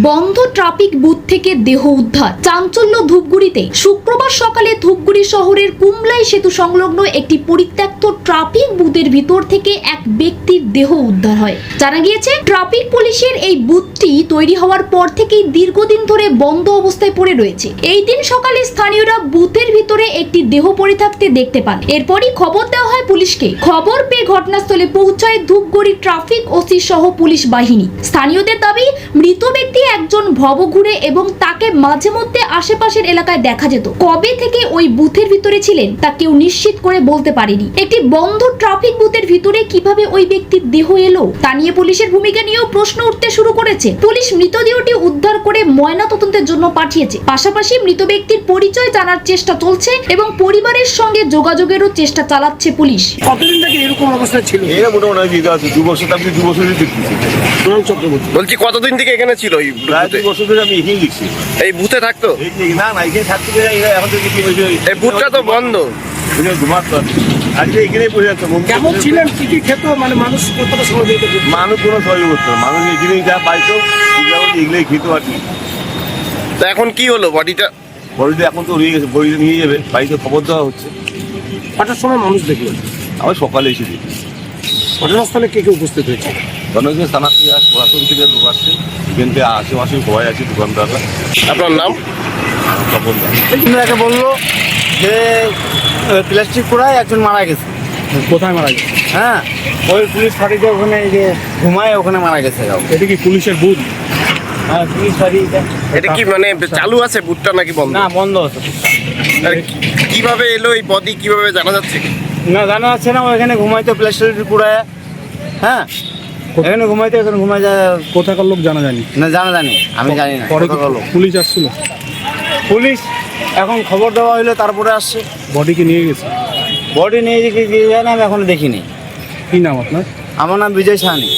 বন্ধ traffic booth থেকে দেহ উদ্ধার, চাঞ্চল্য ধূপগুড়িতে। শুক্রবার সকালে ধূপগুড়ি শহরের কুমলাই সেতু সংলগ্ন একটি পরিত্যক্ত ট্রাফিক বুথের ভিতর থেকে এক ব্যক্তির দেহ উদ্ধার হয়। জানা গিয়েছে, ট্রাফিক পুলিশের এই বুথটি তৈরি হওয়ার পর থেকেই দীর্ঘদিন ধরে বন্ধ অবস্থায় পড়ে রয়েছে। এই দিন সকালে স্থানীয়রা বুথের ভিতরে একটি দেহ পড়ে থাকতে দেখতে পান। এরপরই খবর দেওয়া হয় পুলিশকে। খবর পেয়ে ঘটনাস্থলে পৌঁছায় ধূপগুড়ি ট্রাফিক ওসি সহ পুলিশ বাহিনী। স্থানীয়দের দাবি, মৃত ব্যক্তি একজন ভবঘুরে এবং তাকে মাঝে মধ্যে আশেপাশের এলাকায় দেখা যেত। কবে থেকে ওই বুথের ভিতরে ছিলেন তা কেউ নিশ্চিত করে বলতে পারেনি। একটি বন্ধ ট্রাফিক বুথের ভিতরে কিভাবে ওই ব্যক্তির দেহ এলো তা নিয়ে পুলিশের ভূমিকা নিয়েও প্রশ্ন উঠতে শুরু করেছে। পুলিশ মৃতদেহটি উদ্ধার করে ময়নাতদন্তের জন্য পাঠিয়েছে। পাশাপাশি মৃত ব্যক্তির পরিচয় জানার চেষ্টা চলছে এবং পরিবারের সঙ্গে যোগাযোগেরও চেষ্টা চালাচ্ছে পুলিশ। কতদিন থেকে এরকম অবস্থা ছিল? এটা মোটামুটি 2 বছর, আপনি 2 বছরই দেখতেছি। চক্রবর্তী বলছি কতদিন থেকে এখানে ছিল? প্রায় 2 বছর ধরে আমি এখানেই দেখছি। এই বুথে থাকতো? না না, এখানে থাকতে এখন থেকে কি হয়েছে, এই বুথটা তো বন্ধ। ঘুমাতো আজকে এখানেই পড়ে যাচ্ছে। কেমন ছিলেন, কি কি খেত, মানে মানুষ কতটা সময় দিতে? মানুষ কোনো সহযোগ করতো না, মানুষ এখানেই যা পাইতো এগুলোই খেতো আর কি। তো এখন কি হলো বডিটা? বড়িটা এখন তো রয়ে গেছে, বড়িটা নিয়ে যাবে, বাড়িতে খবর দেওয়া হচ্ছে। কটার সময় মানুষ দেখলেন? আমি সকালে এসে দেখি। ঘটনাস্থলে কে কে উপস্থিত হয়েছে? জনগণের থানা থেকে আর প্রশাসন থেকে লোক আসছে, এখান থেকে আশেপাশে সবাই আছে, দোকানদাররা। আপনার নাম? তপন দা। এনাকে বললো যে প্লাস্টিক পোড়ায় একজন মারা গেছে। কোথায় মারা গেছে? হ্যাঁ, ওই পুলিশ ফাঁড়িতে ওখানে এই যে ঘুমায় ওখানে মারা গেছে। এটা কি পুলিশের বুথ? হ্যাঁ, পুলিশ ফাঁড়ি। এটা কি মানে চালু আছে বুথটা নাকি বন্ধ? না, বন্ধ আছে। আর কিভাবে এলো এই বডি, কিভাবে জানা যাচ্ছে? না, জানা যাচ্ছে না। ওখানে ঘুমাইতো প্লাস্টিক পোড়ায়। হ্যাঁ, এখানে ঘুমাইতো, এখানে ঘুমাই যায়। কোথাকার লোক জানা যায়নি। না, জানা জানি, আমি জানি না। পরে কি কোথাকার লোক? পুলিশ আসছিল? পুলিশ এখন খবর দেওয়া হইলো, তারপরে আসছে। বডিকে নিয়ে গেছে? বডি নিয়ে গিয়ে যায় না, আমি এখনো দেখিনি। কি নাম আপনার? আমার নাম বিজয় সাহানি।